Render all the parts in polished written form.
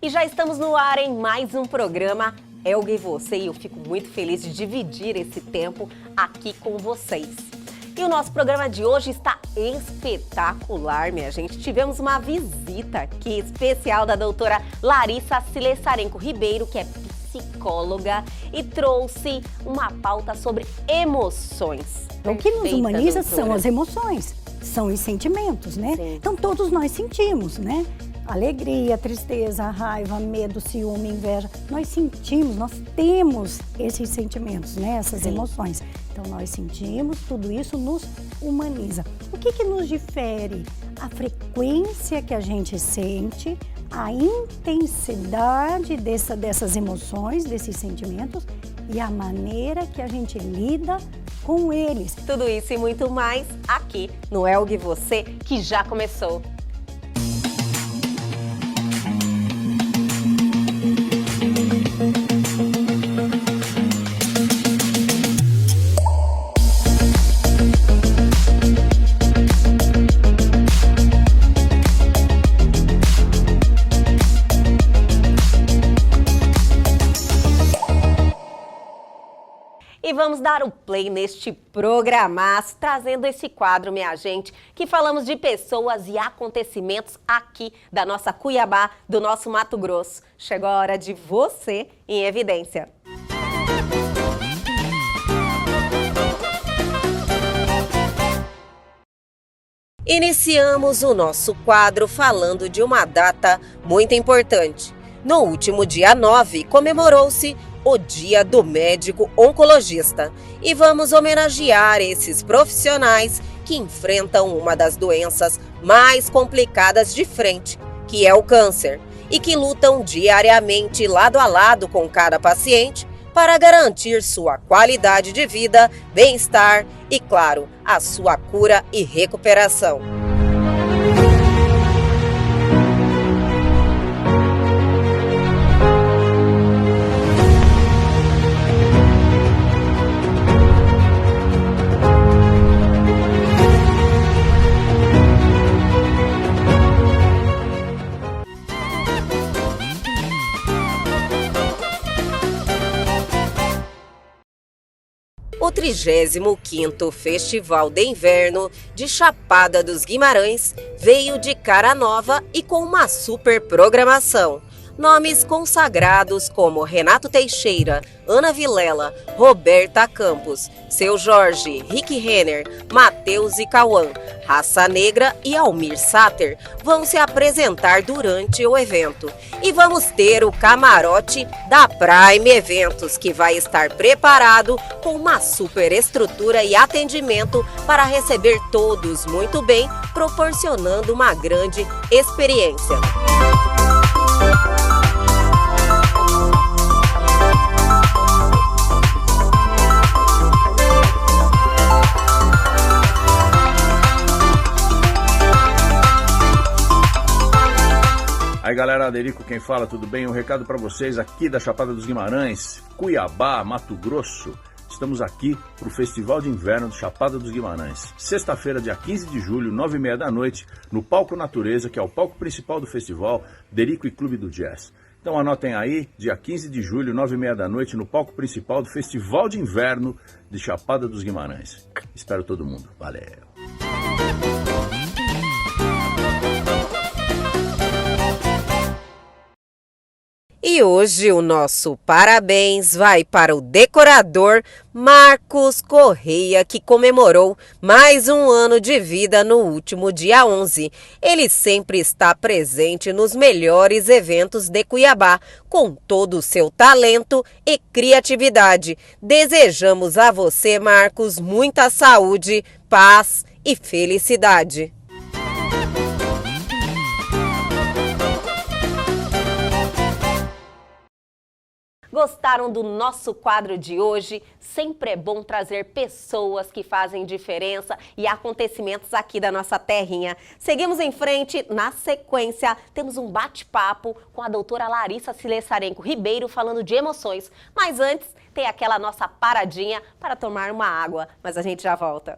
E já estamos no ar em mais um programa Elga e Você, e eu fico muito feliz de dividir esse tempo aqui com vocês. E o nosso programa de hoje está espetacular, minha gente. Tivemos uma visita aqui especial da doutora Larissa Silessarenko Ribeiro, que é psicóloga, e trouxe uma pauta sobre emoções. O que nos humaniza doutora. são as emoções, são os sentimentos, né? Sim. Então todos nós sentimos, né? Alegria, tristeza, raiva, medo, ciúme, inveja. Nós sentimos, nós temos esses sentimentos, né? Essas emoções. Então nós sentimos, tudo isso nos humaniza. O que nos difere? A frequência que a gente sente, a intensidade dessas emoções, desses sentimentos e a maneira que a gente lida com eles. Tudo isso e muito mais aqui no Elga e Você, que já começou. E vamos dar o play neste programaço, trazendo esse quadro, minha gente, que falamos de pessoas e acontecimentos aqui da nossa Cuiabá, do nosso Mato Grosso. Chegou a hora de você em evidência. Iniciamos o nosso quadro falando de uma data muito importante. No último dia 9, comemorou-se o Dia do Médico Oncologista e vamos homenagear esses profissionais que enfrentam uma das doenças mais complicadas de frente, que é o câncer, e que lutam diariamente lado a lado com cada paciente para garantir sua qualidade de vida, bem-estar e, claro, a sua cura e recuperação. O 35º Festival de Inverno de Chapada dos Guimarães veio de cara nova e com uma super programação. Nomes consagrados como Renato Teixeira, Ana Vilela, Roberta Campos, Seu Jorge, Rick Renner, Matheus e Cauã, Raça Negra e Almir Sater vão se apresentar durante o evento. E vamos ter o camarote da Prime Eventos, que vai estar preparado com uma super estrutura e atendimento para receber todos muito bem, proporcionando uma grande experiência. Aí galera, Aderico quem fala, tudo bem? Um recado para vocês aqui da Chapada dos Guimarães, Cuiabá, Mato Grosso. Estamos aqui para o Festival de Inverno do Chapada dos Guimarães. Sexta-feira, dia 15 de julho, 9h30 da noite, no Palco Natureza, que é o palco principal do festival, Derico e Clube do Jazz. Então anotem aí, dia 15 de julho, 9h30 da noite, no palco principal do Festival de Inverno de Chapada dos Guimarães. Espero todo mundo. Valeu! E hoje o nosso parabéns vai para o decorador Marcos Correia, que comemorou mais um ano de vida no último dia 11. Ele sempre está presente nos melhores eventos de Cuiabá, com todo o seu talento e criatividade. Desejamos a você, Marcos, muita saúde, paz e felicidade. Gostaram do nosso quadro de hoje? Sempre é bom trazer pessoas que fazem diferença e acontecimentos aqui da nossa terrinha. Seguimos em frente, na sequência, temos um bate-papo com a doutora Larissa Silessarenko Ribeiro falando de emoções. Mas antes, tem aquela nossa paradinha para tomar uma água, mas a gente já volta.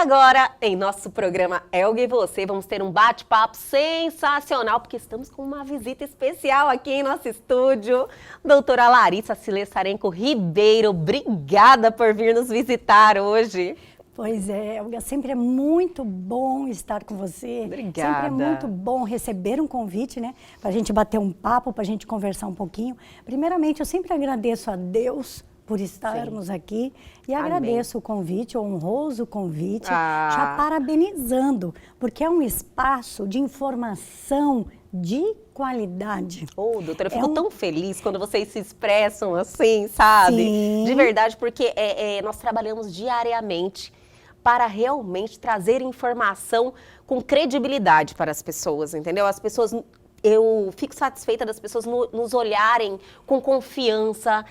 agora, em nosso programa Elga e Você, vamos ter um bate-papo sensacional, porque estamos com uma visita especial aqui em nosso estúdio. Doutora Larissa Silessarenko Ribeiro, obrigada por vir nos visitar hoje. Pois é, Elga, sempre é muito bom estar com você. Obrigada. Sempre é muito bom receber um convite, né? Para a gente bater um papo, para a gente conversar um pouquinho. Primeiramente, eu sempre agradeço a Deus por estarmos aqui e agradeço o convite, o honroso convite, já parabenizando, porque é um espaço de informação de qualidade. Doutora, eu fico tão feliz quando vocês se expressam assim, sabe? Sim. De verdade, porque nós trabalhamos diariamente para realmente trazer informação com credibilidade para as pessoas, entendeu? As pessoas... Eu fico satisfeita das pessoas nos olharem com confiança,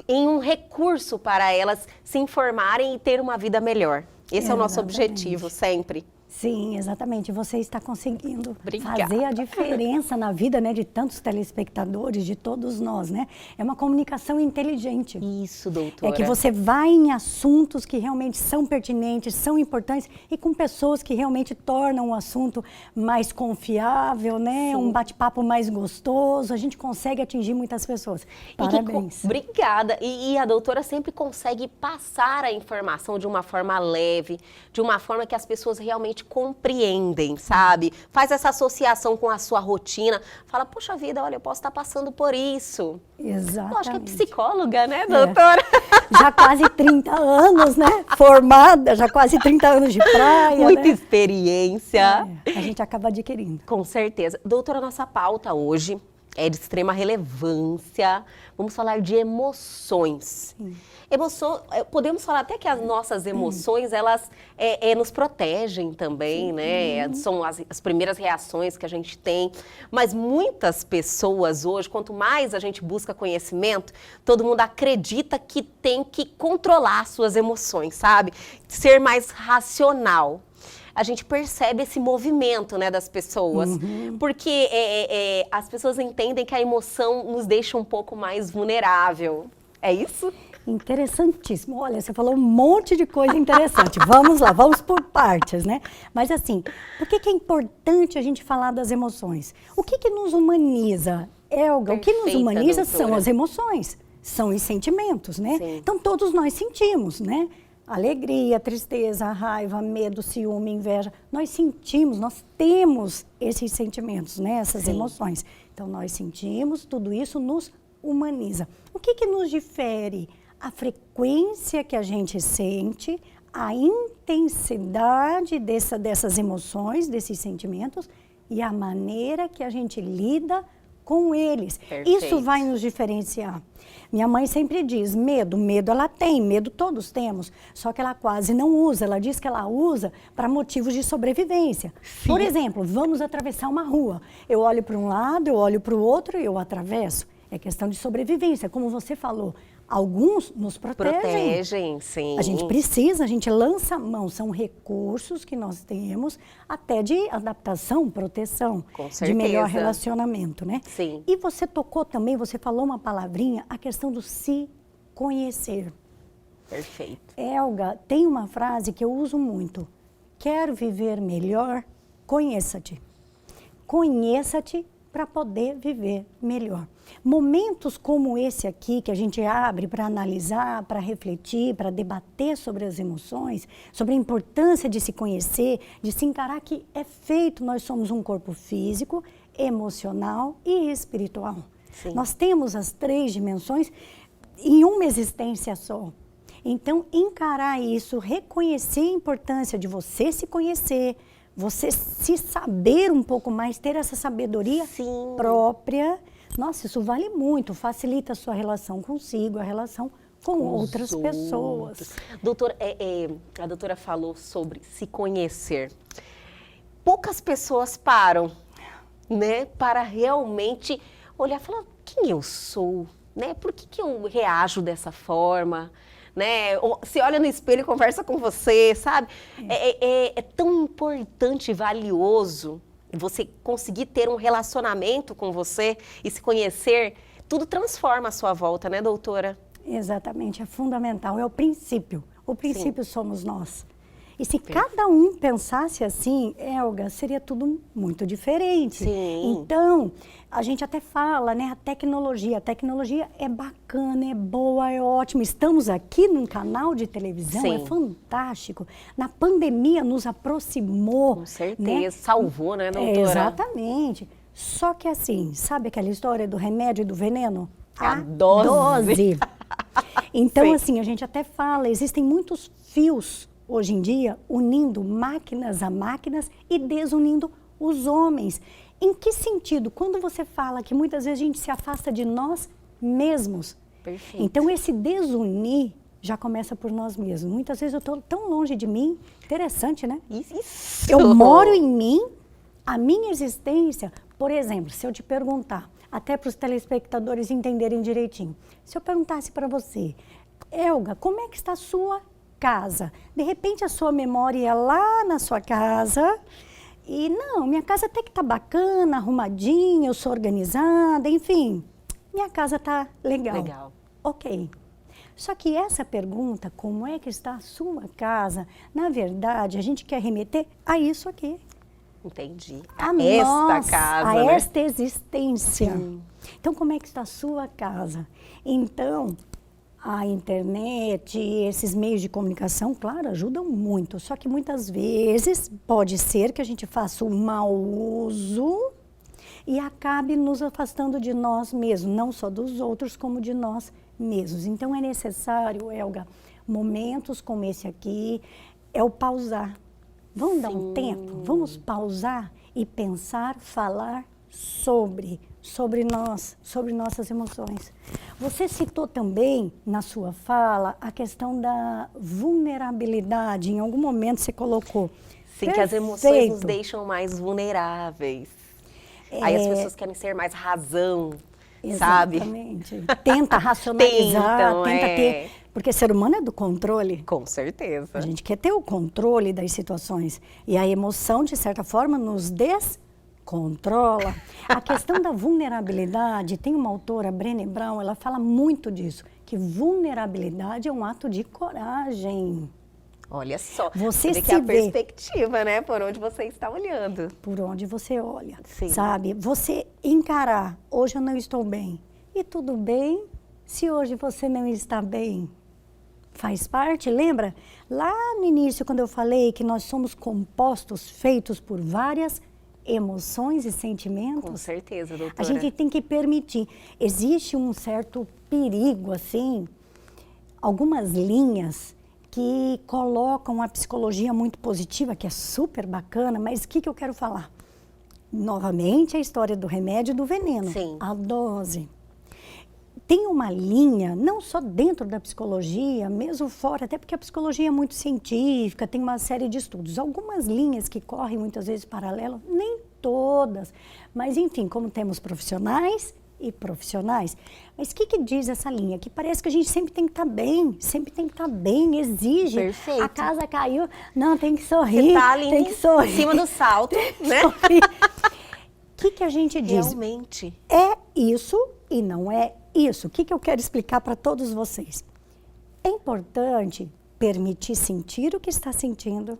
em um recurso para elas se informarem e ter uma vida melhor. Esse é o nosso objetivo, sempre. Sim, exatamente. Você está conseguindo Obrigada. fazer a diferença na vida, né, de tantos telespectadores, de todos nós, né? É uma comunicação inteligente. Isso, doutora. É que você vai em assuntos que realmente são pertinentes, são importantes e com pessoas que realmente tornam o assunto mais confiável, né? Sim. Um bate-papo mais gostoso. A gente consegue atingir muitas pessoas. Parabéns. Obrigada. E a doutora sempre consegue passar a informação de uma forma leve, de uma forma que as pessoas realmente compreendem, sabe? Faz essa associação com a sua rotina. Fala, poxa vida, olha, eu posso estar passando por isso. Exatamente. Eu acho que é psicóloga, né, doutora? Já quase 30 anos, né? Formada, já quase 30 anos de praia. Muita experiência. A gente acaba adquirindo. Com certeza. Doutora, nossa pauta hoje é de extrema relevância. Vamos falar de emoções. Sim. Podemos falar até que as nossas emoções, elas nos protegem também, né? São as primeiras reações que a gente tem. Mas muitas pessoas hoje, quanto mais a gente busca conhecimento, todo mundo acredita que tem que controlar suas emoções, sabe? Ser mais racional. A gente percebe esse movimento, né, das pessoas, porque as pessoas entendem que a emoção nos deixa um pouco mais vulnerável. É isso? Interessantíssimo. Olha, você falou um monte de coisa interessante. Vamos lá, vamos por partes, né? Mas assim, por que é importante a gente falar das emoções? O que nos humaniza, Elga? O que nos humaniza, doutora, são as emoções, são os sentimentos, né? Sim. Então todos nós sentimos, né? Alegria, tristeza, raiva, medo, ciúme, inveja. Nós sentimos, nós temos esses sentimentos, né? Essas emoções. Então nós sentimos, tudo isso nos humaniza. O que nos difere? A frequência que a gente sente, a intensidade dessas emoções, desses sentimentos e a maneira que a gente lida com eles. Perfeito. Isso vai nos diferenciar. Minha mãe sempre diz, medo ela tem, medo todos temos, só que ela quase não usa. Ela diz que ela usa para motivos de sobrevivência. Sim. Por exemplo, vamos atravessar uma rua. Eu olho para um lado, eu olho para o outro e eu atravesso. É questão de sobrevivência, como você falou. Alguns nos protegem. Sim. A gente precisa, a gente lança a mão. São recursos que nós temos até de adaptação, proteção, de melhor relacionamento, né? Sim. E você tocou também, você falou uma palavrinha, a questão do se conhecer. Perfeito. Elga, tem uma frase que eu uso muito. Quer viver melhor? Conheça-te. Conheça-te para poder viver melhor. Momentos como esse aqui, que a gente abre para analisar, para refletir, para debater sobre as emoções, sobre a importância de se conhecer, de se encarar que é feito, nós somos um corpo físico, emocional e espiritual. Sim. Nós temos as 3 dimensões em uma existência só. Então, encarar isso, reconhecer a importância de você se conhecer, você se saber um pouco mais, ter essa sabedoria própria. Nossa, isso vale muito, facilita a sua relação consigo, a relação com outras pessoas. Doutora, a doutora falou sobre se conhecer. Poucas pessoas param, né, para realmente olhar e falar, quem eu sou, né? Por que eu reajo dessa forma? Né? Se olha no espelho e conversa com você, sabe? É tão importante e valioso você conseguir ter um relacionamento com você e se conhecer. Tudo transforma a sua volta, né, doutora? Exatamente, é fundamental, é o princípio. O princípio somos nós. E se cada um pensasse assim, Elga, seria tudo muito diferente. Sim. Então, a gente até fala, né, a tecnologia é bacana, é boa, é ótima. Estamos aqui num canal de televisão, Sim. é fantástico. Na pandemia nos aproximou. Com certeza, né? salvou, né, doutora? Exatamente. Só que assim, sabe aquela história do remédio e do veneno? A dose. Então, Sim. assim, a gente até fala, existem muitos fios hoje em dia unindo máquinas a máquinas e desunindo os homens. Em que sentido? Quando você fala que muitas vezes a gente se afasta de nós mesmos. Perfeito. Então, esse desunir já começa por nós mesmos. Muitas vezes eu estou tão longe de mim, interessante, né? Isso. Eu moro em mim, a minha existência. Por exemplo, se eu te perguntar, até para os telespectadores entenderem direitinho, se eu perguntasse para você, Elga, como é que está a sua casa? De repente a sua memória ia lá na sua casa e não, minha casa até que está bacana, arrumadinha, eu sou organizada, enfim, minha casa está legal. Legal. Ok. Só que essa pergunta, como é que está a sua casa, na verdade, a gente quer remeter a isso aqui. Entendi. A Esta casa, a né? esta existência. Sim. Então, como é que está a sua casa? Então, a internet, esses meios de comunicação, claro, ajudam muito. Só que muitas vezes pode ser que a gente faça um mau uso e acabe nos afastando de nós mesmos, não só dos outros, como de nós mesmos. Então, é necessário, Elga, momentos como esse aqui, é o pausar. Vamos dar um tempo? Vamos pausar e pensar, falar sobre nós, sobre nossas emoções. Você citou também, na sua fala, a questão da vulnerabilidade. Em algum momento você colocou. Sim, que as emoções nos Perfeito. deixam mais vulneráveis. Aí as pessoas querem ser mais razão, sabe? Exatamente. Tenta racionalizar, Tentam, tenta ter... Porque ser humano é do controle. Com certeza. A gente quer ter o controle das situações. E a emoção, de certa forma, nos descontrola. A questão da vulnerabilidade, tem uma autora, Brené Brown, ela fala muito disso, que vulnerabilidade é um ato de coragem. Olha só, Você vê que se é a vê. perspectiva, né? Por onde você está olhando. Por onde você olha, Sim. sabe? Você encarar, hoje eu não estou bem. E tudo bem se hoje você não está bem. Faz parte, lembra? Lá no início, quando eu falei que nós somos compostos, feitos por várias emoções e sentimentos. Com certeza, doutora. A gente tem que permitir. Existe um certo perigo, assim, algumas linhas que colocam a psicologia muito positiva, que é super bacana, mas o que eu quero falar? Novamente, a história do remédio e do veneno. Sim. A dose. Tem uma linha, não só dentro da psicologia, mesmo fora, até porque a psicologia é muito científica, tem uma série de estudos. Algumas linhas que correm muitas vezes paralelo, nem todas. Mas, enfim, como temos profissionais e profissionais. Mas o que diz essa linha? Que parece que a gente sempre tem que estar bem, sempre tem que estar bem, exige. Perfeito. A casa caiu, não, tem que sorrir, Você tá ali tem que sorrir. em cima do salto, né? O que a gente diz? Realmente. É isso e não é isso. O que eu quero explicar para todos vocês? É importante permitir sentir o que está sentindo.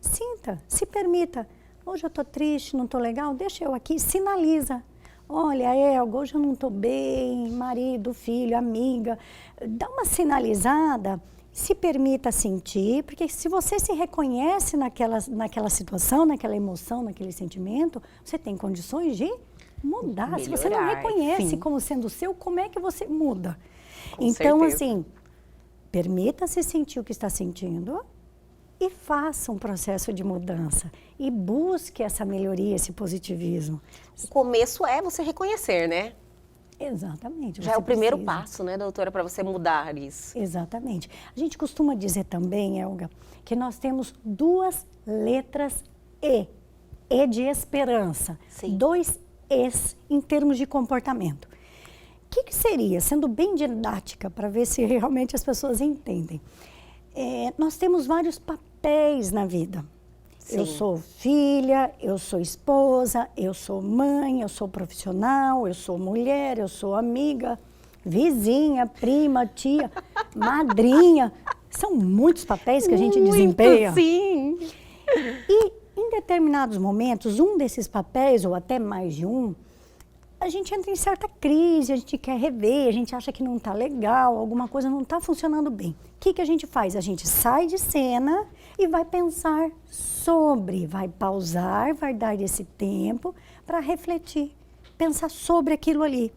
Sinta, se permita. Hoje eu estou triste, não estou legal, deixa eu aqui, sinaliza. Olha, Elga, hoje eu não estou bem, marido, filho, amiga. Dá uma sinalizada, se permita sentir, porque se você se reconhece naquela situação, naquela emoção, naquele sentimento, você tem condições de mudar. Melhorar, se você não reconhece sim. como sendo seu, como é que você muda? Com Então, certeza. assim, permita-se sentir o que está sentindo e faça um processo de mudança. E busque essa melhoria, esse positivismo. O começo é você reconhecer, né? Exatamente. Já é você o primeiro precisa. passo, né, doutora, para você mudar isso. Exatamente. A gente costuma dizer também, Elga, que nós temos duas letras E. E de esperança. Sim. 2 Es em termos de comportamento. O que seria, sendo bem didática, para ver se realmente as pessoas entendem? Nós temos vários papéis na vida. Sim. Eu sou filha, eu sou esposa, eu sou mãe, eu sou profissional, eu sou mulher, eu sou amiga, vizinha, prima, tia, madrinha. São muitos papéis que a gente desempenha. Sim! E em determinados momentos, um desses papéis, ou até mais de um, a gente entra em certa crise, a gente quer rever, a gente acha que não está legal, alguma coisa não está funcionando bem. O que a gente faz? A gente sai de cena e vai pensar sobre, vai pausar, vai dar esse tempo para refletir, pensar sobre aquilo ali.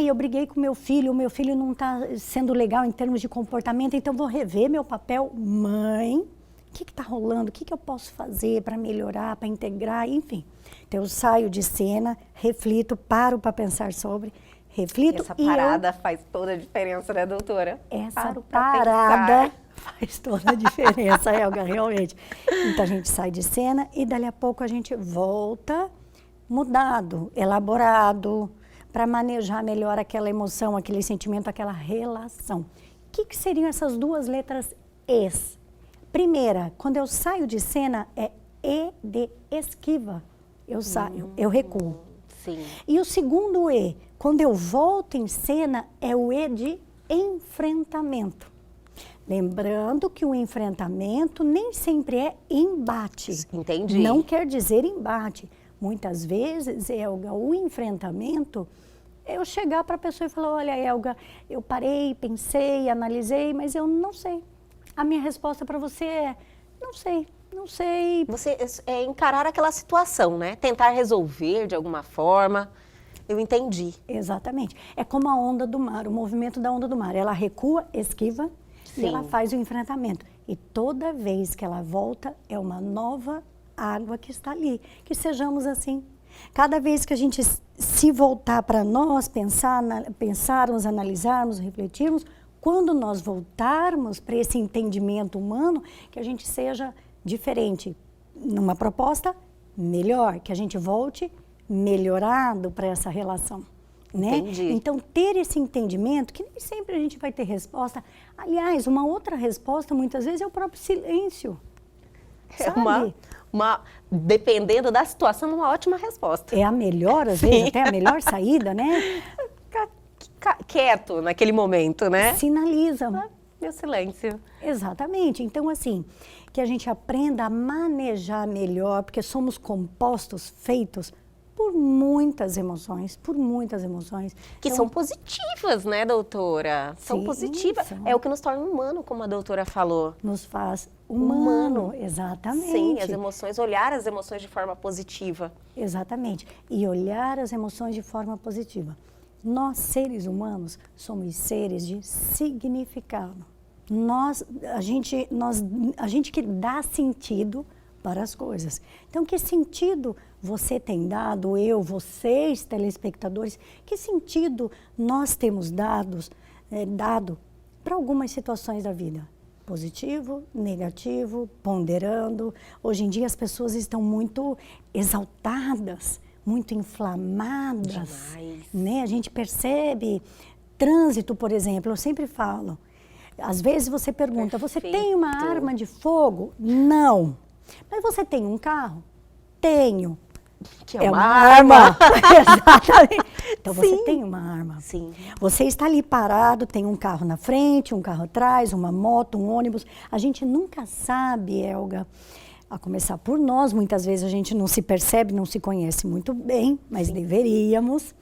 Eu briguei com o meu filho não está sendo legal em termos de comportamento, então vou rever meu papel mãe. O que está rolando? O que eu posso fazer para melhorar, para integrar, enfim. Então eu saio de cena, reflito, paro para pensar sobre, reflito. Essa parada faz toda a diferença, né, doutora? Essa parada faz toda a diferença, Helga, realmente. Então a gente sai de cena e dali a pouco a gente volta mudado, elaborado, para manejar melhor aquela emoção, aquele sentimento, aquela relação. O que seriam essas duas letras Es? Primeira, quando eu saio de cena, é E de esquiva. Eu saio, eu recuo. Sim. E o segundo E, quando eu volto em cena, é o E de enfrentamento. Lembrando que o enfrentamento nem sempre é embate. Entendi. Não quer dizer embate. Muitas vezes, Helga, o enfrentamento é eu chegar para a pessoa e falar, olha, Helga, eu parei, pensei, analisei, mas eu não sei. A minha resposta para você é, não sei. Você encarar aquela situação, né? Tentar resolver de alguma forma. Eu entendi. Exatamente. É como a onda do mar, o movimento da onda do mar. Ela recua, esquiva, Sim. e ela faz o enfrentamento. E toda vez que ela volta, é uma nova água que está ali. Que sejamos assim. Cada vez que a gente se voltar para nós, pensarmos, analisarmos, refletirmos, quando nós voltarmos para esse entendimento humano, que a gente seja diferente, numa proposta melhor, que a gente volte melhorado para essa relação. Né? Entendi. Então, ter esse entendimento, que nem sempre a gente vai ter resposta. Aliás, uma outra resposta, muitas vezes, é o próprio silêncio. Sabe? Dependendo da situação, uma ótima resposta. É a melhor, às vezes, até a melhor saída, né? Ficar quieto naquele momento, né? Sinaliza. E o silêncio. Exatamente. Então, assim, que a gente aprenda a manejar melhor, porque somos compostos, feitos por muitas emoções, Que então, são positivas, né, doutora? São sim, positivas. são. É o que nos torna humano, como a doutora falou. nos faz humano. Exatamente. Sim, as emoções, olhar as emoções de forma positiva. Exatamente. E olhar as emoções de forma positiva. Nós, seres humanos, somos seres de significado. A gente que dá sentido para as coisas. Então, que sentido você tem dado, vocês, telespectadores, que sentido nós temos dado para algumas situações da vida? Positivo, negativo, ponderando. Hoje em dia as pessoas estão muito exaltadas, muito inflamadas. Demais. Né? A gente percebe trânsito, por exemplo, eu sempre falo. Às vezes você pergunta, você tem uma arma de fogo? Não. Mas você tem um carro? Tenho. Que é uma arma. Exatamente. Então você Sim. tem uma arma. Sim. Você está ali parado, tem um carro na frente, um carro atrás, uma moto, um ônibus. A gente nunca sabe, Helga, a começar por nós, muitas vezes a gente não se percebe, não se conhece muito bem, mas deveríamos.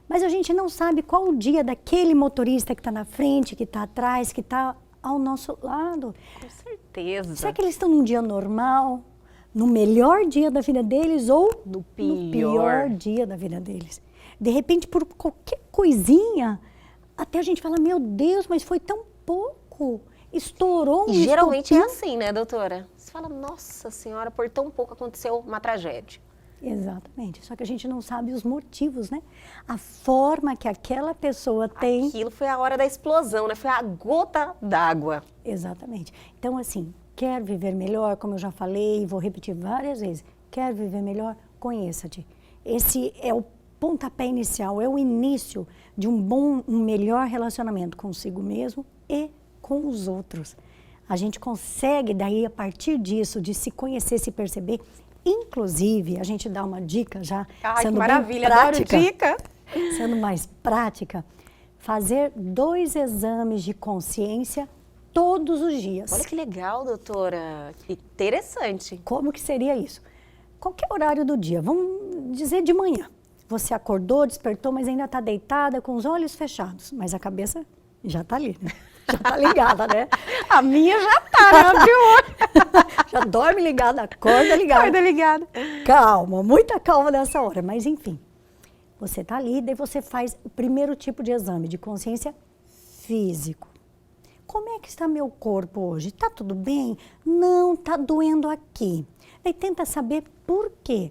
Mas a gente não sabe qual o dia daquele motorista que está na frente, que está atrás, que está ao nosso lado. Com certeza. Será que eles estão num dia normal, no melhor dia da vida deles ou No no pior dia da vida deles? De repente, por qualquer coisinha, até a gente fala, meu Deus, mas foi tão pouco. Estourou um E geralmente é estopim. assim, né, doutora? Você fala, nossa senhora, por tão pouco aconteceu uma tragédia. Exatamente. Só que a gente não sabe os motivos, né? A forma que aquela pessoa tem. Aquilo foi a hora da explosão, né? Foi a gota d'água. Exatamente. Então, assim, quer viver melhor, como eu já falei e vou repetir várias vezes, quer viver melhor, conheça-te. Esse é o pontapé inicial, é o início de um melhor relacionamento consigo mesmo e com os outros. A gente consegue, daí, a partir disso, de se conhecer, se perceber. Inclusive, a gente dá uma dica já, sendo bem prática, dica. sendo mais prática, fazer 2 exames de consciência todos os dias. Olha que legal, doutora. Interessante. Como que seria isso? Qualquer horário do dia, vamos dizer de manhã. Você acordou, despertou, mas ainda está deitada com os olhos fechados, mas a cabeça já está ali, né? Já está ligada, né? A minha já tá, né? Abre o olho. Já dorme ligada, acorda ligada. Acorda ligada. Calma, muita calma nessa hora, mas enfim. Você está ali, daí você faz o primeiro tipo de exame de consciência físico. Como é que está meu corpo hoje? Está tudo bem? Não, está doendo aqui. Daí tenta saber por quê.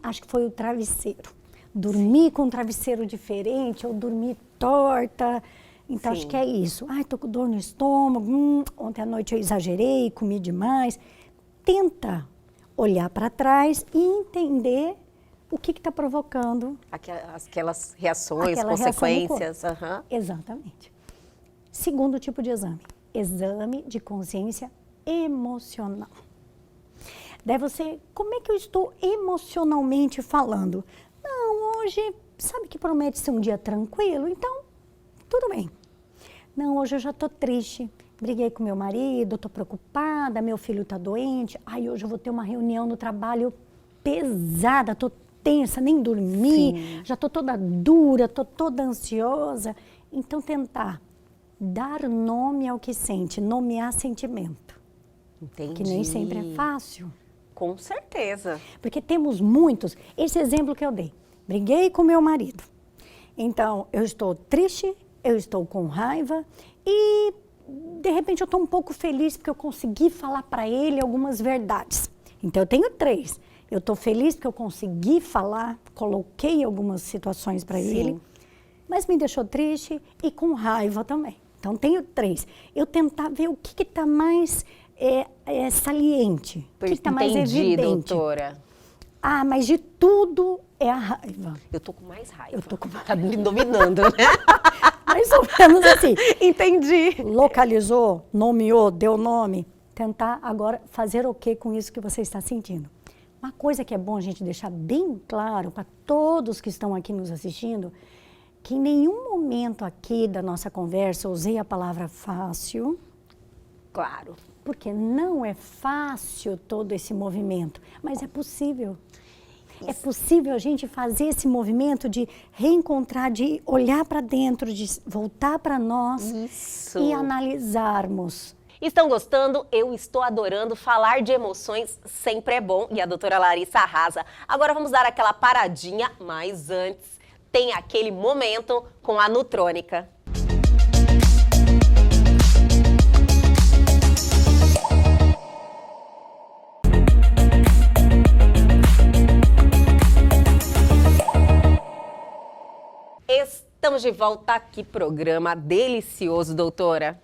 Acho que foi o travesseiro. Dormi com um travesseiro diferente, ou dormi torta. Então, acho que é isso. Ai, tô com dor no estômago. Ontem à noite eu exagerei, comi demais. Tenta olhar para trás e entender o que está provocando. Aquelas reações, Aquela consequências. reação no Exatamente. Segundo tipo de exame. Exame de consciência emocional. Daí você, como é que eu estou emocionalmente falando? Não, hoje, sabe que promete ser um dia tranquilo? Então, tudo bem. Não, hoje eu já estou triste. Briguei com meu marido, estou preocupada, meu filho está doente. Ai, hoje eu vou ter uma reunião no trabalho pesada, estou tensa, nem dormi, já estou toda dura, estou toda ansiosa. Então, tentar dar nome ao que sente, nomear sentimento. Entendi. Que nem sempre é fácil. Com certeza. Porque temos muitos. Esse exemplo que eu dei. Briguei com meu marido. Então, eu estou triste, eu estou com raiva e, de repente, eu estou um pouco feliz porque eu consegui falar para ele algumas verdades. Então, eu tenho 3. Eu estou feliz porque eu consegui falar, coloquei algumas situações para ele, mas me deixou triste e com raiva também. Então, tenho 3. Eu tentar ver o que está mais saliente, o que está mais evidente. Doutora. Ah, mas de tudo é a raiva. Eu tô com mais raiva. Eu tô com mais Tá me dominando, né? Mais ou menos assim. Entendi. Localizou, nomeou, deu nome. Tentar agora fazer o que com isso que você está sentindo. Uma coisa que é bom a gente deixar bem claro para todos que estão aqui nos assistindo, que em nenhum momento aqui da nossa conversa eu usei a palavra fácil. Claro. Porque não é fácil todo esse movimento, mas é possível. É possível a gente fazer esse movimento de reencontrar, de olhar para dentro, de voltar para nós e analisarmos. Estão gostando? Eu estou adorando. Falar de emoções sempre é bom e a doutora Larissa arrasa. Agora vamos dar aquela paradinha, mas antes tem aquele momento com a Nutrônica. Estamos de volta aqui, programa delicioso, doutora.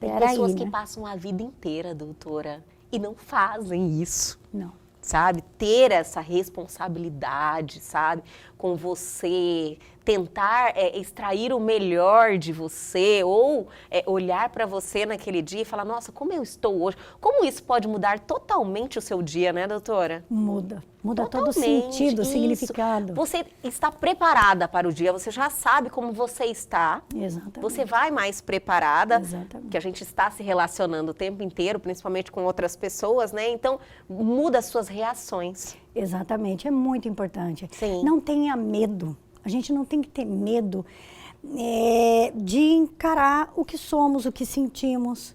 Tem pessoas que passam a vida inteira, doutora, e não fazem isso. Não. Sabe? Ter essa responsabilidade, sabe? Com você, tentar extrair o melhor de você ou olhar para você naquele dia e falar, nossa, como eu estou hoje? Como isso pode mudar totalmente o seu dia, né, doutora? Muda. Muda totalmente, todo o sentido, o significado. Você está preparada para o dia, você já sabe como você está. Exatamente. Você vai mais preparada. Exatamente. Que a gente está se relacionando o tempo inteiro, principalmente com outras pessoas, né? Então, muda as suas reações. Exatamente, é muito importante. Sim. Não tenha medo. A gente não tem que ter medo de encarar o que somos, o que sentimos.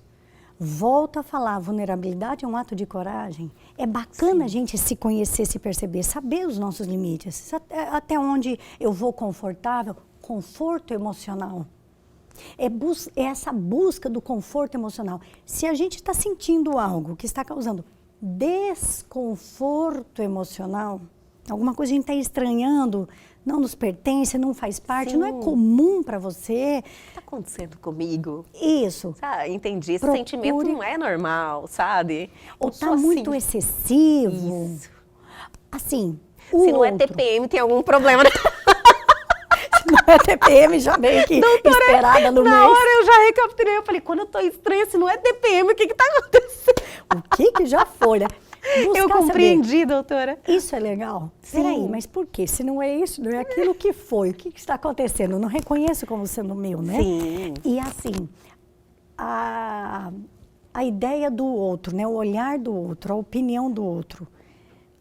Volto a falar, vulnerabilidade é um ato de coragem. É bacana a gente se conhecer, se perceber, saber os nossos limites. Até onde eu vou confortável, conforto emocional. É essa busca do conforto emocional. Se a gente está sentindo algo que está causando desconforto emocional, alguma coisa a gente está estranhando, não nos pertence, não faz parte, não é comum para você. O que está acontecendo comigo? Isso. Ah, entendi. Esse sentimento não é normal, sabe? Ou está muito excessivo. Isso. Assim, se não é TPM, tem algum problema. Se não é TPM, já meio que esperada no mês. Na hora eu já recapitulei, eu falei, quando eu tô estranha, se não é TPM, o que está acontecendo? O que já foi, né? Eu compreendi, saber. Doutora. Isso é legal? Peraí, mas por quê? Se não é isso, não é aquilo que foi, o que está acontecendo? Eu não reconheço como sendo meu, né? Sim. E assim, a ideia do outro, né? O olhar do outro, a opinião do outro.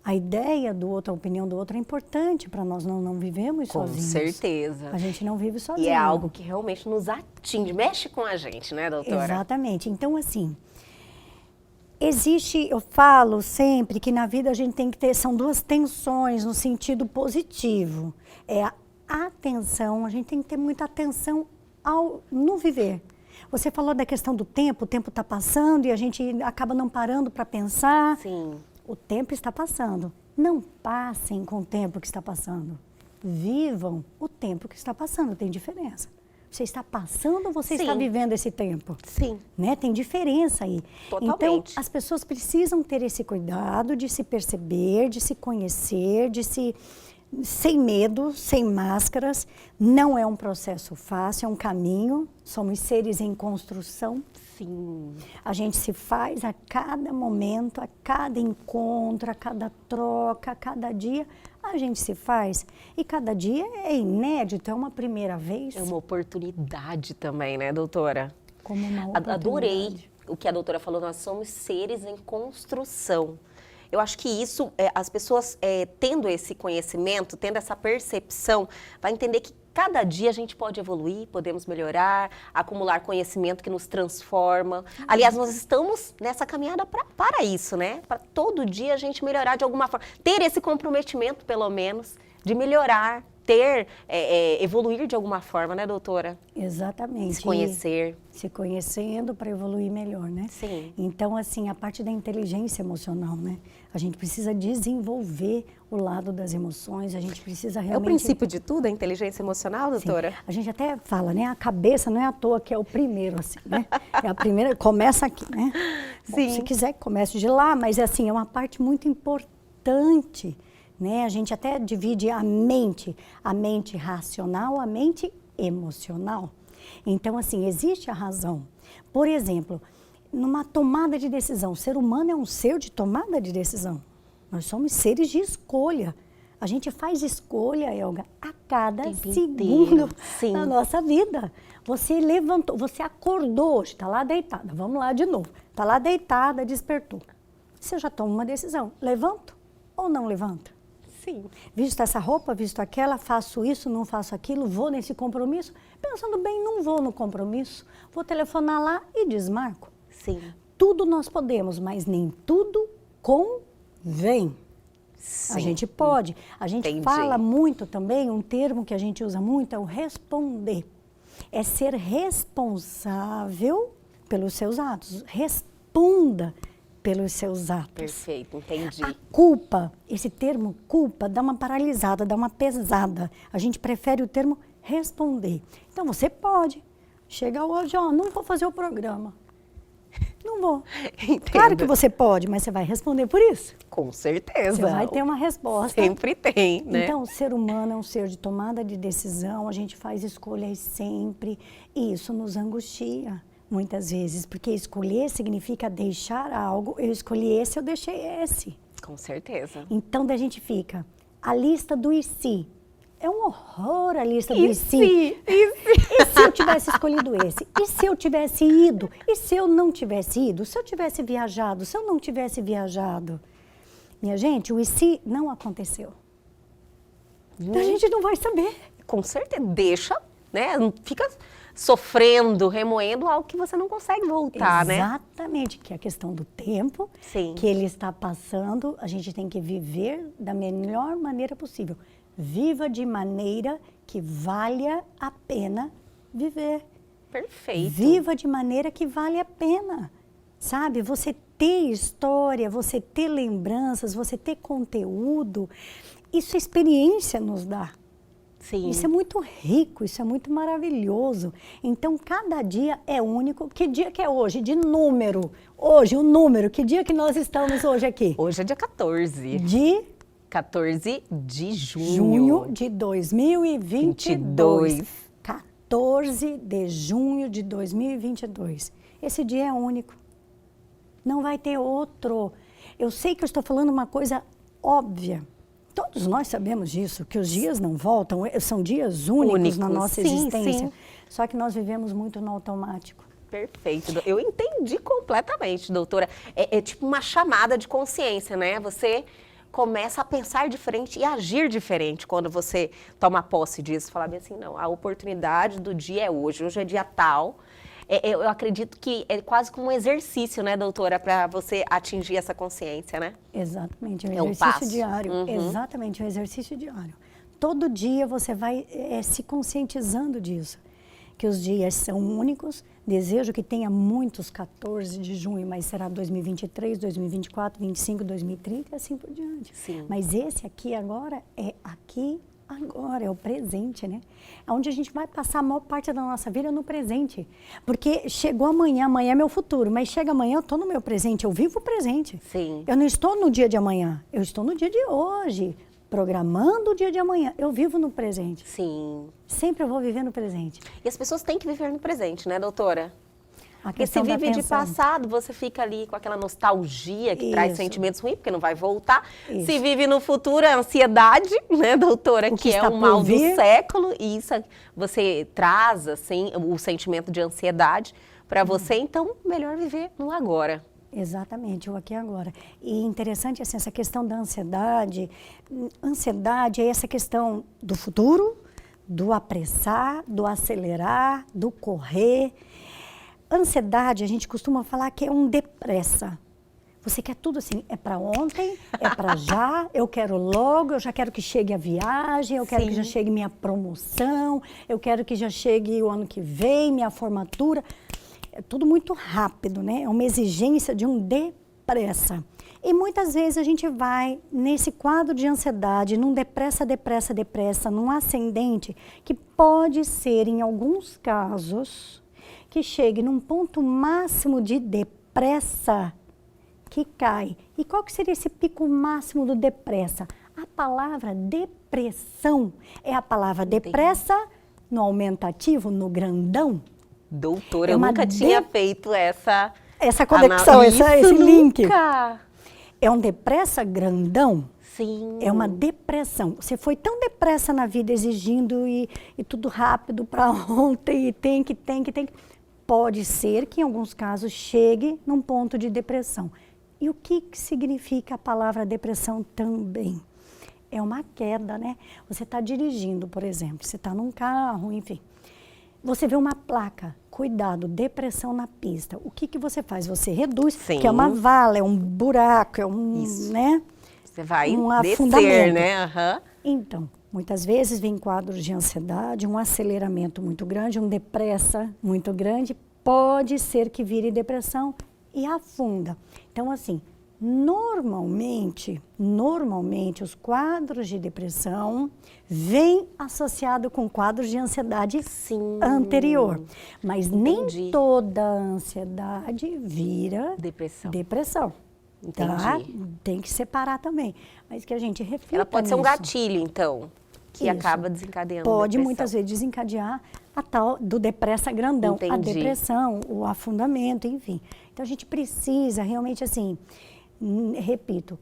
A ideia do outro, a opinião do outro é importante para nós, não vivemos sozinhos. Com certeza. A gente não vive sozinho. E é algo que realmente nos atinge, mexe com a gente, né, doutora? Exatamente. Então, assim, eu falo sempre que na vida a gente tem que ter, são duas tensões no sentido positivo. É a atenção, a gente tem que ter muita atenção no viver. Você falou da questão do tempo, o tempo está passando e a gente acaba não parando para pensar. Sim. O tempo está passando. Não passem com o tempo que está passando. Vivam o tempo que está passando, tem diferença. Você está passando ou você está vivendo esse tempo? Sim. Né? Tem diferença aí. Totalmente. Então, as pessoas precisam ter esse cuidado de se perceber, de se conhecer, sem medo, sem máscaras. Não é um processo fácil, é um caminho. Somos seres em construção. Sim. A gente se faz a cada momento, a cada encontro, a cada troca, a cada dia. A gente se faz. E cada dia é inédito, é uma primeira vez. É uma oportunidade também, né, doutora? Como uma oportunidade. Adorei o que a doutora falou, nós somos seres em construção. Eu acho que isso, as pessoas tendo esse conhecimento, tendo essa percepção, vai entender que cada dia a gente pode evoluir, podemos melhorar, acumular conhecimento que nos transforma. Aliás, nós estamos nessa caminhada para isso, né? Para todo dia a gente melhorar de alguma forma. Ter esse comprometimento, pelo menos, de melhorar, evoluir de alguma forma, né, doutora? Exatamente. Se conhecer. Se conhecendo para evoluir melhor, né? Sim. Então, assim, a parte da inteligência emocional, né? A gente precisa desenvolver o lado das emoções, a gente precisa realmente... É o princípio de tudo, a inteligência emocional, doutora? Sim. A gente até fala, né? A cabeça não é à toa que é o primeiro, assim, né? É a primeira, começa aqui, né? Bom, Sim. se quiser, comece de lá, mas, assim, é uma parte muito importante, né? A gente até divide a mente racional, a mente emocional. Então, assim, existe a razão. Por exemplo, numa tomada de decisão, o ser humano é um ser de tomada de decisão. Nós somos seres de escolha. A gente faz escolha, Elga, a cada segundo da nossa vida. Você levantou, você acordou hoje, está lá deitada, vamos lá de novo. Está lá deitada, despertou. Você já toma uma decisão, levanto ou não levanto? Sim. Visto essa roupa, visto aquela, faço isso, não faço aquilo, vou nesse compromisso. Pensando bem, não vou no compromisso, vou telefonar lá e desmarco. Sim. Tudo nós podemos, mas nem tudo convém. Sim. A gente pode. A gente fala muito também, um termo que a gente usa muito é o responder. É ser responsável pelos seus atos. Responda pelos seus atos. Perfeito, entendi. A culpa, esse termo culpa, dá uma paralisada, dá uma pesada. A gente prefere o termo responder. Então, você pode. Chega hoje, não vou fazer o programa. Não vou. Entendo. Claro que você pode, mas você vai responder por isso. Com certeza. Você vai ter uma resposta. Sempre tem, né? Então, o ser humano é um ser de tomada de decisão, a gente faz escolhas sempre, e isso nos angustia. Muitas vezes, porque escolher significa deixar algo, eu escolhi esse, eu deixei esse. Com certeza. Então, daí a gente fica, a lista do e se. É um horror a lista do e se. E se eu tivesse escolhido esse? E se eu tivesse ido? E se eu não tivesse ido? Se eu tivesse viajado? Se eu não tivesse viajado? Minha gente, o e se não aconteceu. A gente não vai saber. Com certeza, deixa, né? Não fica sofrendo, remoendo algo que você não consegue voltar, né? Exatamente, que é a questão do tempo, que ele está passando, a gente tem que viver da melhor maneira possível. Viva de maneira que valha a pena viver. Perfeito. Viva de maneira que vale a pena, sabe? Você ter história, você ter lembranças, você ter conteúdo, isso a experiência nos dá. Sim. Isso é muito rico, isso é muito maravilhoso. Então, cada dia é único. Que dia que é hoje? De número. Hoje, o número. Que dia que nós estamos hoje aqui? Hoje é dia 14. 14 de junho. Junho de 2022. 14 de junho de 2022. Esse dia é único. Não vai ter outro. Eu sei que eu estou falando uma coisa óbvia. Todos nós sabemos disso, que os dias não voltam, são dias únicos na nossa existência. Sim. Só que nós vivemos muito no automático. Perfeito. Eu entendi completamente, doutora. É tipo uma chamada de consciência, né? Você começa a pensar diferente e agir diferente quando você toma posse disso. Falar bem assim, não, a oportunidade do dia é hoje é dia tal. Eu acredito que é quase como um exercício, né, doutora, para você atingir essa consciência, né? Exatamente, É um exercício passo. diário. Exatamente, um exercício diário. Todo dia você vai se conscientizando disso, que os dias são únicos. Desejo que tenha muitos 14 de junho, mas será 2023, 2024, 2025, 2030 e assim por diante. Sim. Mas esse aqui agora é aqui agora, é o presente, né? É onde a gente vai passar a maior parte da nossa vida no presente. Porque chegou amanhã, amanhã é meu futuro, mas chega amanhã, eu estou no meu presente, eu vivo o presente. Sim. Eu não estou no dia de amanhã, eu estou no dia de hoje, programando o dia de amanhã. Eu vivo no presente. Sim. Sempre eu vou viver no presente. E as pessoas têm que viver no presente, né, doutora? A Porque se questão da vive de atenção. passado, você fica ali com aquela nostalgia que traz Isso. sentimentos ruins, porque não vai voltar. Isso. Se vive no futuro, é a ansiedade, né, doutora? O que Que é está o mal por do vir. século. E isso você traz, assim, o sentimento de ansiedade para você. Então, melhor viver no agora. Exatamente, o aqui e agora. E interessante assim, essa questão da ansiedade. Ansiedade é essa questão do futuro, do apressar, do acelerar, do correr. Ansiedade, a gente costuma falar que é um depressa. Você quer tudo assim, é para ontem, é para já, eu quero logo, eu já quero que chegue a viagem, eu quero Sim. que já chegue minha promoção, eu quero que já chegue o ano que vem, minha formatura. É tudo muito rápido, né? É uma exigência de um depressa. E muitas vezes a gente vai nesse quadro de ansiedade, num depressa, num ascendente, que pode ser, em alguns casos, que chegue num ponto máximo de depressa, que cai. E qual que seria esse pico máximo do depressa? A palavra depressão é a palavra depressa no aumentativo, no grandão. Doutora, É eu uma nunca tinha feito essa conexão, Isso, esse link. Nunca. É um depressa grandão. Sim. É uma depressão. Você foi tão depressa na vida, exigindo e tudo rápido para ontem, e tem que. Pode ser que em alguns casos chegue num ponto de depressão. E o que significa a palavra depressão também? É uma queda, né? Você está dirigindo, por exemplo, você está num carro, enfim. Você vê uma placa, cuidado, depressão na pista. O que você faz? Você reduz, Sim. que é uma vala, é um buraco, é um, Isso. né? Você vai Um descer, afundamento. né? Aham. Então, muitas vezes vem quadros de ansiedade, um aceleramento muito grande, um depressa muito grande, pode ser que vire depressão e afunda. Então, assim, normalmente, os quadros de depressão vêm associados com quadros de ansiedade Sim. anterior. Mas Entendi. nem toda ansiedade vira Depressão. Tá? Entendi. Tem que separar também. Mas que a gente reflita Ela pode ser um nisso. gatilho, então, que Isso. acaba desencadeando Pode depressão. muitas vezes desencadear a tal do depressa grandão, a Entendi. depressão, o afundamento, enfim. Então a gente precisa realmente assim, repito,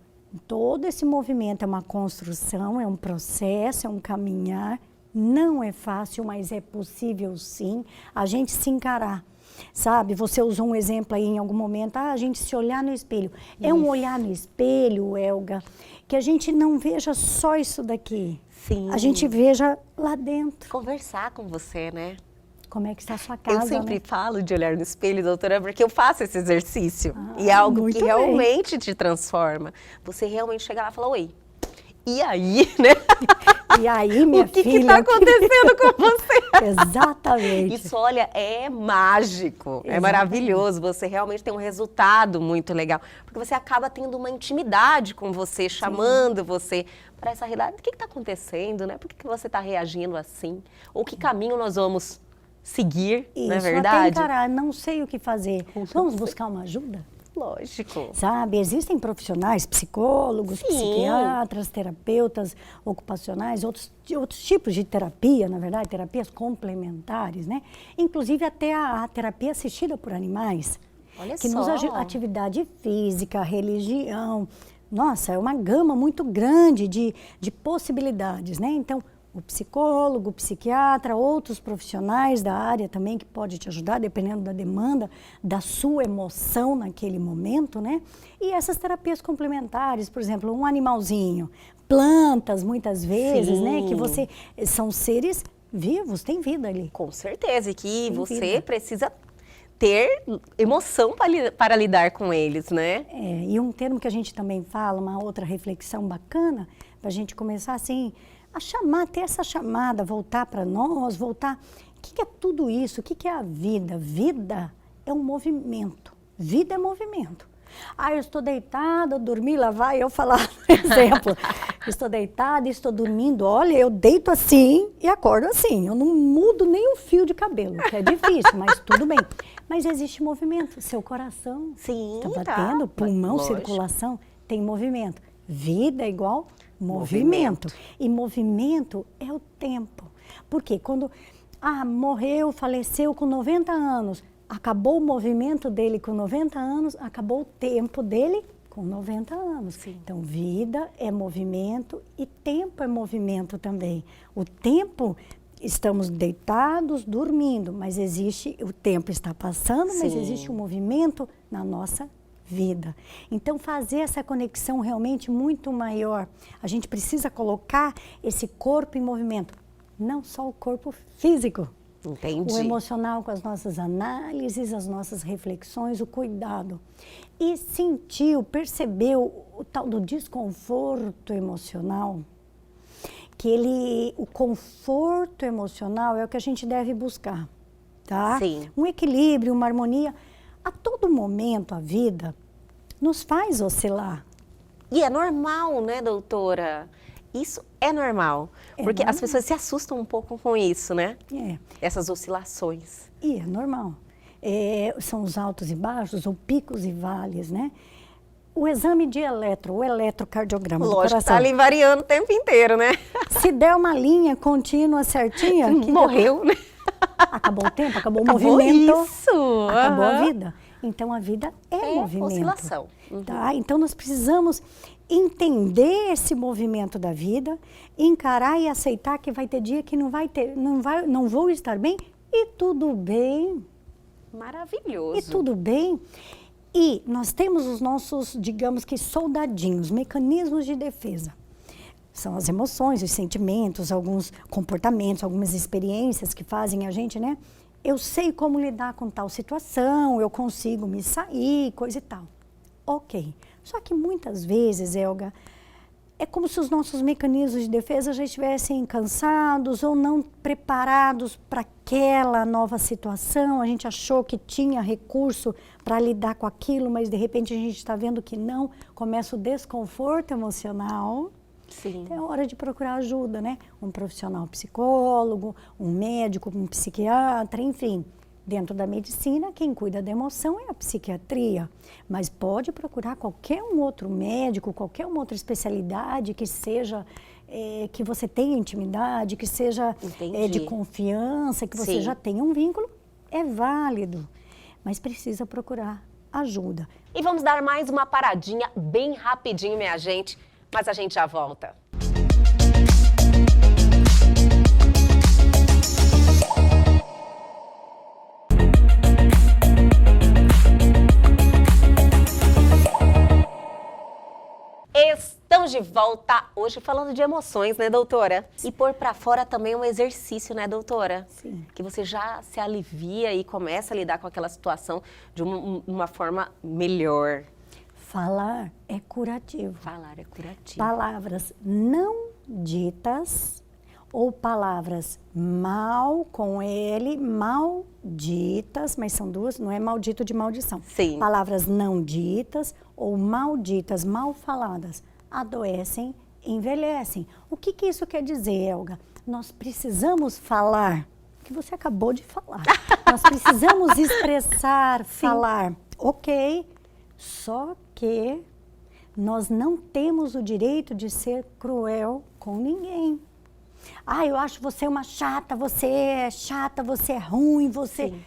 todo esse movimento é uma construção, é um processo, é um caminhar. Não é fácil, mas é possível sim a gente se encarar. Sabe, você usou um exemplo aí em algum momento, a gente se olhar no espelho. É um olhar no espelho, Elga, que a gente não veja só isso daqui. Sim. A gente veja lá dentro. Conversar com você, né? Como é que está a sua casa, Eu sempre né? falo de olhar no espelho, doutora, porque eu faço esse exercício. E é algo muito que bem. realmente te transforma. Você realmente chega lá e fala, oi, e aí, né? E aí, minha O que filha... está acontecendo com você? Exatamente. Isso, olha, é mágico, é Exatamente. maravilhoso. Você realmente tem um resultado muito legal. Porque você acaba tendo uma intimidade com você, chamando você para essa realidade. O que está acontecendo, né? Por que você está reagindo assim? Ou que caminho nós vamos seguir, Isso, não é até verdade? encarar, não sei o que fazer. Vamos buscar uma ajuda? Lógico. Sabe, existem profissionais, psicólogos, Sim. psiquiatras, terapeutas ocupacionais, outros tipos de terapia, na verdade, terapias complementares, né? Inclusive até a terapia assistida por animais. Olha que só. nos ajuda, atividade física, religião. Nossa, é uma gama muito grande de possibilidades, né? Então, o psicólogo, o psiquiatra, outros profissionais da área também que pode te ajudar, dependendo da demanda, da sua emoção naquele momento, né? E essas terapias complementares, por exemplo, um animalzinho, plantas, muitas vezes, Sim. né? Que você são seres vivos, tem vida ali. Com certeza, e que Tem você vida. precisa ter emoção para lidar com eles, né? E um termo que a gente também fala, uma outra reflexão bacana, para a gente começar assim, a chamar, ter essa chamada, voltar para nós, voltar. O que é tudo isso? O que é a vida? Vida é um movimento. Vida é movimento. Eu estou deitada, dormi, lá vai eu falar, por exemplo. Estou deitada, estou dormindo, olha, eu deito assim e acordo assim. Eu não mudo nem um fio de cabelo, que é difícil, mas tudo bem. Mas existe movimento. Seu coração Sim, está tá. batendo, pulmão, Lógico. circulação, tem movimento. Vida é igual movimento. E movimento é o tempo. Porque quando morreu, faleceu com 90 anos, acabou o movimento dele com 90 anos, acabou o tempo dele com 90 anos. Sim. Então, vida é movimento e tempo é movimento também. O tempo, estamos deitados, dormindo, mas existe, o tempo está passando, mas Sim. existe um movimento na nossa vida. Então, fazer essa conexão realmente muito maior. A gente precisa colocar esse corpo em movimento, não só o corpo físico. Entendi. O emocional com as nossas análises, as nossas reflexões, o cuidado. E sentiu, percebeu o tal do desconforto emocional, que o conforto emocional é o que a gente deve buscar, tá? Sim. Um equilíbrio, uma harmonia. A todo momento a vida nos faz oscilar. E é normal, né, doutora? Isso é normal. É Porque normal. as pessoas se assustam um pouco com isso, né? É. Essas oscilações. E é normal. São os altos e baixos, ou picos e vales, né? O exame de o eletrocardiograma do Lógico, coração. tá ali variando o tempo inteiro, né? Se der uma linha contínua certinha, Morreu, né? acabou o tempo, acabou o Acabou movimento, isso. acabou a Aham. vida. Então a vida é movimento. Oscilação. Uhum. Tá? Então nós precisamos entender esse movimento da vida, encarar e aceitar que vai ter dia que não vou estar bem e tudo bem. Maravilhoso. E tudo bem. E nós temos os nossos, digamos que soldadinhos, mecanismos de defesa. São as emoções, os sentimentos, alguns comportamentos, algumas experiências que fazem a gente, né? Eu sei como lidar com tal situação, eu consigo me sair, coisa e tal. Ok. Só que muitas vezes, Elga, é como se os nossos mecanismos de defesa já estivessem cansados ou não preparados para aquela nova situação. A gente achou que tinha recurso para lidar com aquilo, mas de repente a gente está vendo que não. Começa o desconforto emocional. Sim. Então é hora de procurar ajuda, né? Um profissional psicólogo, um médico, um psiquiatra, enfim. Dentro da medicina, quem cuida da emoção é a psiquiatria, mas pode procurar qualquer um outro médico, qualquer uma outra especialidade que seja, que você tenha intimidade, que seja de confiança, que você Sim. já tenha um vínculo, é válido, mas precisa procurar ajuda. E vamos dar mais uma paradinha bem rapidinho, minha gente, mas a gente já volta. Estamos de volta hoje falando de emoções, né, doutora? E pôr pra fora também é um exercício, né, doutora? Sim. Que você já se alivia e começa a lidar com aquela situação de uma forma melhor. Falar é curativo. Falar é curativo. Palavras não ditas ou palavras mal com ele, malditas, mas são duas, não é maldito de maldição. Sim. Palavras não ditas ou malditas, mal faladas, adoecem, envelhecem. O que isso quer dizer, Elga? Nós precisamos falar, que você acabou de falar. Nós precisamos expressar, falar, ok, só que nós não temos o direito de ser cruel com ninguém. Eu acho você uma chata, você é ruim, você... Sim.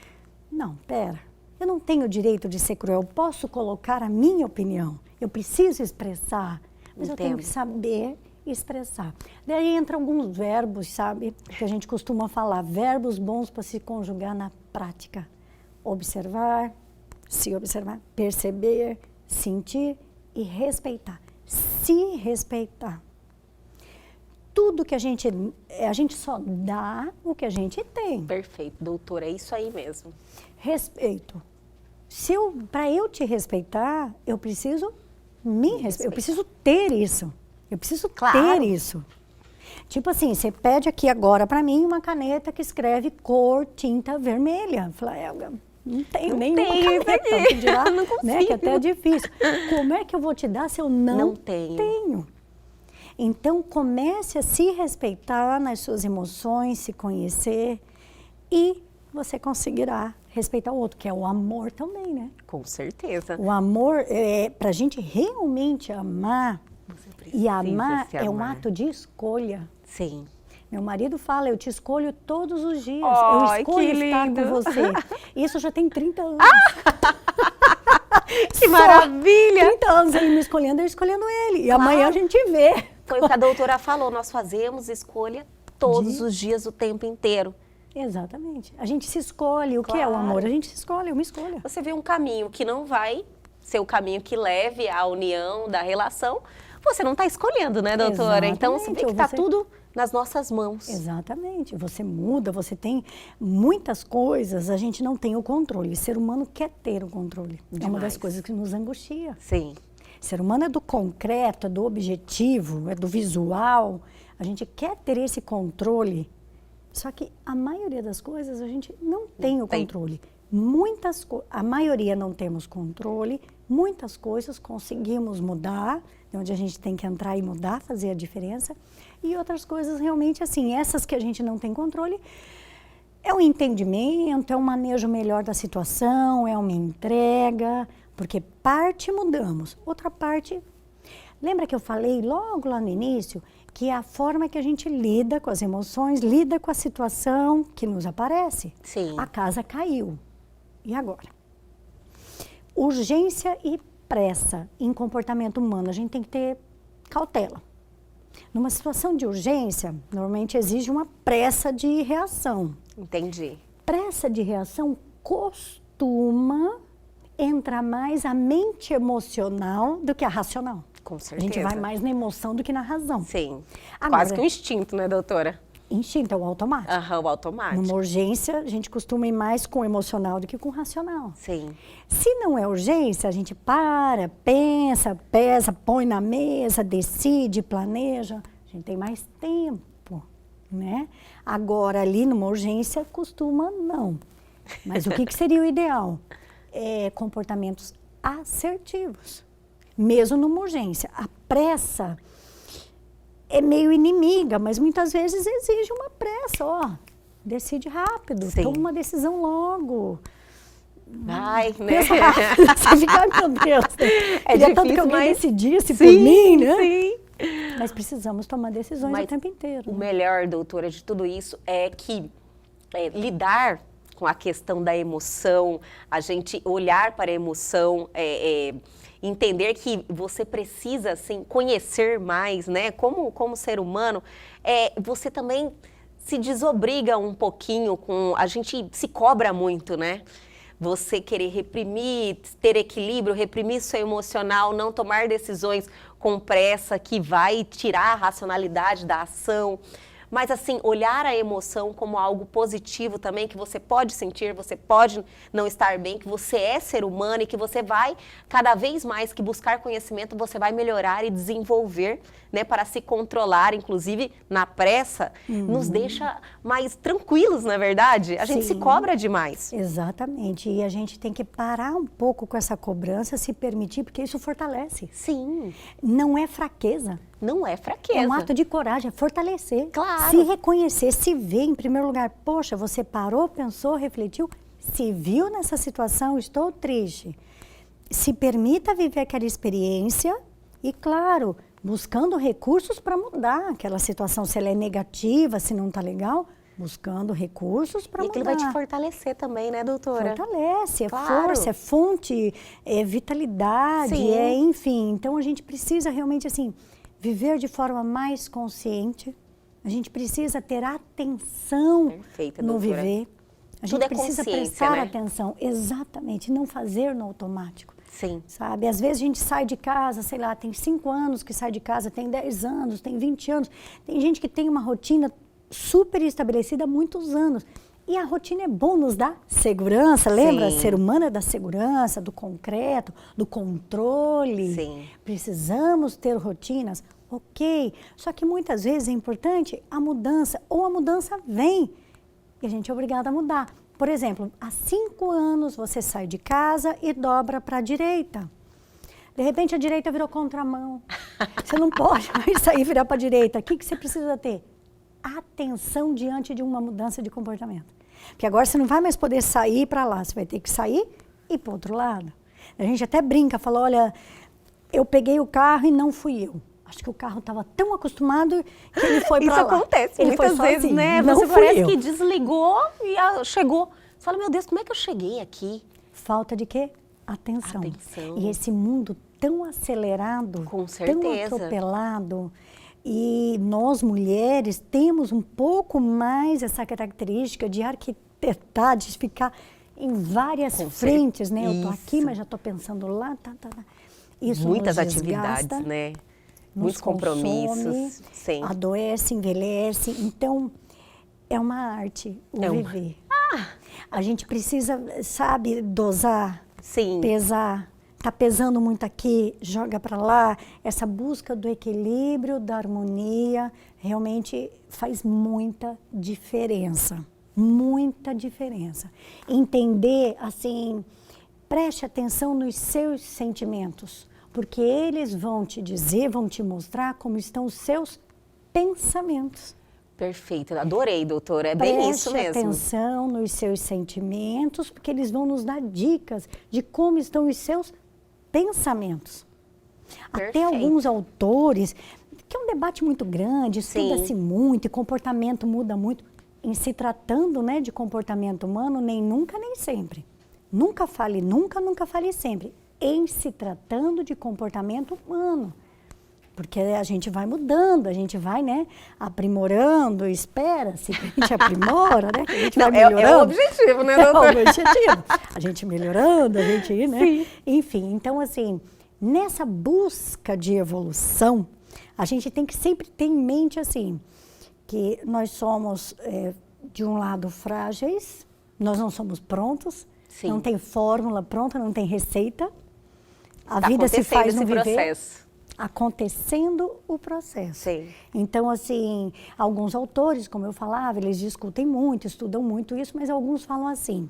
Não, pera. Eu não tenho o direito de ser cruel. Eu posso colocar a minha opinião. Eu preciso expressar, mas eu tenho que saber expressar. Daí entram alguns verbos, sabe, que a gente costuma falar, verbos bons para se conjugar na prática. Observar, se observar, perceber, sentir e respeitar. Se respeitar. Tudo que a gente só dá o que a gente tem. Perfeito, doutora, é isso aí mesmo. Respeito. Para eu te respeitar, eu preciso me respeitar. Eu preciso ter isso. Eu preciso ter isso. Tipo assim, você pede aqui agora para mim uma caneta que escreve cor tinta vermelha. Fala, Helga, não tenho nenhuma caneta. Que dirá, não consigo. Né, que até é difícil. Como é que eu vou te dar se eu não tenho? Então, comece a se respeitar nas suas emoções, se conhecer e você conseguirá respeitar o outro, que é o amor também, né? Com certeza. O amor, para a gente realmente amar, e amar é um ato de escolha. Sim. Meu marido fala, eu te escolho todos os dias, Oh, eu escolho estar com você. Isso já tem 30 anos. Que maravilha! 30 anos ele me escolhendo, eu escolhendo ele. E amanhã a gente vê. Foi o que a doutora falou, nós fazemos escolha todos os dias, o tempo inteiro. Exatamente. A gente se escolhe. O que é o amor? A gente se escolhe, uma escolha. Você vê um caminho que não vai ser o caminho que leve à união da relação, você não está escolhendo, né, doutora? Exatamente. Então, você vê que está tudo nas nossas mãos. Exatamente. Você muda, você tem muitas coisas, a gente não tem o controle. O ser humano quer ter o controle. É uma das coisas que nos angustia. Sim. O ser humano é do concreto, é do objetivo, é do visual. A gente quer ter esse controle. Só que a maioria das coisas a gente não tem o controle. A maioria não temos controle, muitas coisas conseguimos mudar, onde a gente tem que entrar e mudar, fazer a diferença. E outras coisas realmente assim, essas que a gente não tem controle, é um entendimento, é um manejo melhor da situação, é uma entrega, porque parte mudamos, outra parte... Lembra que eu falei logo lá no início que é a forma que a gente lida com as emoções, lida com a situação que nos aparece? Sim. A casa caiu. E agora? Urgência e pressa em comportamento humano. A gente tem que ter cautela. Numa situação de urgência, normalmente exige uma pressa de reação. Entendi. Pressa de reação costuma entrar mais a mente emocional do que a racional. Com certeza. A gente vai mais na emoção do que na razão. Sim. Agora, quase que um instinto, né, doutora? Instinto é o automático. Aham, o automático. Numa urgência, a gente costuma ir mais com o emocional do que com o racional. Sim. Se não é urgência, a gente para, pensa, pesa, põe na mesa, decide, planeja. A gente tem mais tempo, né? Agora, ali numa urgência, costuma não. Mas o que seria o ideal? Comportamentos assertivos. Mesmo numa urgência. A pressa é meio inimiga, mas muitas vezes exige uma pressa. Decide rápido, toma uma decisão logo. Ai, né? Pensa rápido, você fica, ai meu Deus. Queria tanto que alguém decidisse por mim, né? Sim. Mas precisamos tomar decisões o tempo inteiro. O melhor, doutora, de tudo isso é que lidar com a questão da emoção, a gente olhar para a emoção, entender que você precisa, assim, conhecer mais, né? Como ser humano, você também se desobriga um pouquinho com... A gente se cobra muito, né? Você querer reprimir, ter equilíbrio, reprimir seu emocional, não tomar decisões com pressa que vai tirar a racionalidade da ação. Mas assim, olhar a emoção como algo positivo também, que você pode sentir, você pode não estar bem, que você é ser humano e que você vai, cada vez mais que buscar conhecimento, você vai melhorar e desenvolver, né, para se controlar, inclusive na pressa, nos deixa mais tranquilos, não é verdade? A gente se cobra demais. Exatamente, e a gente tem que parar um pouco com essa cobrança, se permitir, porque isso fortalece. Sim. Não é fraqueza. Não é fraqueza. É um ato de coragem, é fortalecer. Claro. Se reconhecer, se ver em primeiro lugar. Poxa, você parou, pensou, refletiu, se viu nessa situação, estou triste. Se permita viver aquela experiência e, claro, buscando recursos para mudar aquela situação. Se ela é negativa, se não está legal, buscando recursos para mudar. E aquilo vai te fortalecer também, né, doutora? Fortalece, Claro. Força, é fonte, é vitalidade, Sim. enfim. Então, a gente precisa realmente, assim, viver de forma mais consciente. A gente precisa ter atenção Perfeita, no doutora. viver. A Tudo gente é precisa consciência, prestar né? atenção, exatamente, não fazer no automático. Sim. Sabe, às vezes a gente sai de casa, sei lá, tem 5 anos que sai de casa, tem 10 anos, tem 20 anos. Tem gente que tem uma rotina super estabelecida há muitos anos. E a rotina é bom, nos dá segurança, lembra? Sim. Ser humano é da segurança, do concreto, do controle. Sim. Precisamos ter rotinas, ok. Só que muitas vezes é importante a mudança, ou a mudança vem e a gente é obrigado a mudar. Por exemplo, há 5 anos você sai de casa e dobra para a direita. De repente a direita virou contramão. Você não pode mais sair e virar para a direita. O que você precisa ter? Atenção diante de uma mudança de comportamento. Porque agora você não vai mais poder sair para lá, você vai ter que sair e ir para o outro lado. A gente até brinca, fala, olha, eu peguei o carro e não fui eu. Acho que o carro estava tão acostumado que ele foi para lá. Isso acontece ele muitas foi vezes, sozinho, né? não Você fui parece eu. que desligou e chegou. Você fala, meu Deus, como é que eu cheguei aqui? Falta de quê? Atenção. Atenção. E esse mundo tão acelerado, Com tão certeza. atropelado, e nós mulheres temos um pouco mais essa característica de arquitetar, de ficar em várias Com frentes, né? Eu tô aqui, isso. mas já estou pensando lá, tá. Isso Muitas nos atividades, desgasta, né? nos Muitos compromissos. consome, Sim. adoece, envelhece. Então, é uma arte o É uma- viver. A gente precisa, sabe, dosar, Sim. pesar. Tá pesando muito aqui, joga para lá. Essa busca do equilíbrio, da harmonia, realmente faz muita diferença. Muita diferença. Entender, assim, preste atenção nos seus sentimentos, porque eles vão te dizer, vão te mostrar como estão os seus pensamentos. Perfeito. Adorei, doutora. É bem isso Preste mesmo. atenção nos seus sentimentos, porque eles vão nos dar dicas de como estão os seus pensamentos. Até Perfeito. alguns autores, que é um debate muito grande, Sim. estuda-se muito e comportamento muda muito. Em se tratando, né, de comportamento humano, nem nunca, nem sempre. Nunca fale nunca, nunca fale sempre. Em se tratando de comportamento humano. Porque a gente vai mudando, a gente vai, né, aprimorando, espera-se que a gente aprimora, né, que a gente Não, vai é melhorando. o objetivo, né, É o doutora? objetivo. A gente melhorando, a gente, né? Sim. Enfim, então assim, nessa busca de evolução, a gente tem que sempre ter em mente assim, que nós somos, de um lado, frágeis, nós não somos prontos, Sim. não tem fórmula pronta, não tem receita. A Tá vida se acontecendo faz no esse viver. processo. Acontecendo o processo. Sim. Então, assim, alguns autores, como eu falava, eles discutem muito, estudam muito isso, mas alguns falam assim,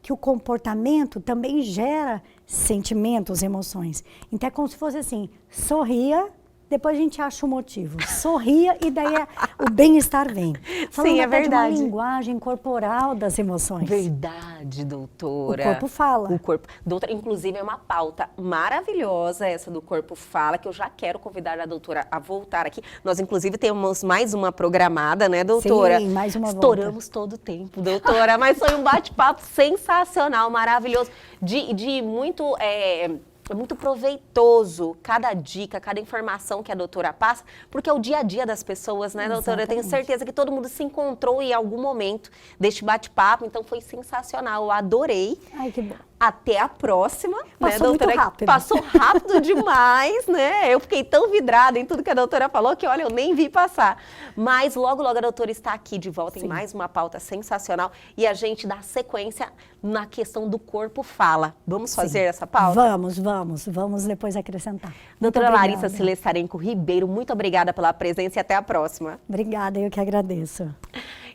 que o comportamento também gera sentimentos, emoções. Então, é como se fosse assim, sorria, depois a gente acha o motivo. Sorria e daí o bem-estar vem. Falando Sim, é até de verdade. uma linguagem corporal das emoções. Verdade, doutora. O corpo fala. O corpo. Doutora, inclusive, é uma pauta maravilhosa essa do corpo fala, que eu já quero convidar a doutora a voltar aqui. Nós, inclusive, temos mais uma programada, né, doutora? Sim, mais uma Estouramos todo o tempo, doutora, mas foi um bate-papo sensacional, maravilhoso, de muito... É muito proveitoso cada dica, cada informação que a doutora passa, porque é o dia a dia das pessoas, né, doutora? Eu tenho Exatamente. certeza que todo mundo se encontrou em algum momento deste bate-papo, então foi sensacional, eu adorei. Ai, que bom. Até a próxima, né, Passou muito doutora? rápido. Passou rápido demais, né? Eu fiquei tão vidrada em tudo que a doutora falou que, olha, eu nem vi passar. Mas logo, logo a doutora está aqui de volta em Sim. mais uma pauta sensacional e a gente dá sequência na questão do corpo fala. Vamos fazer essa pauta? Vamos depois acrescentar. Doutora Muito Larissa obrigada. Silestarenko Ribeiro, muito obrigada pela presença e até a próxima. Obrigada, eu que agradeço.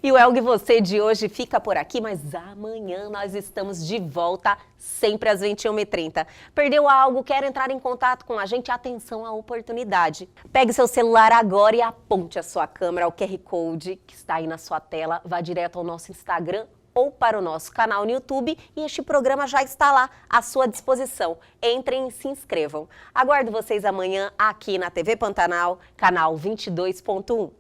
E o Elgue Você de hoje fica por aqui, mas amanhã nós estamos de volta, sempre às 21h30. Perdeu algo, quer entrar em contato com a gente? Atenção à oportunidade. Pegue seu celular agora e aponte a sua câmera ao QR Code que está aí na sua tela. Vá direto ao nosso Instagram ou para o nosso canal no YouTube e este programa já está lá à sua disposição. Entrem e se inscrevam. Aguardo vocês amanhã aqui na TV Pantanal, canal 22.1.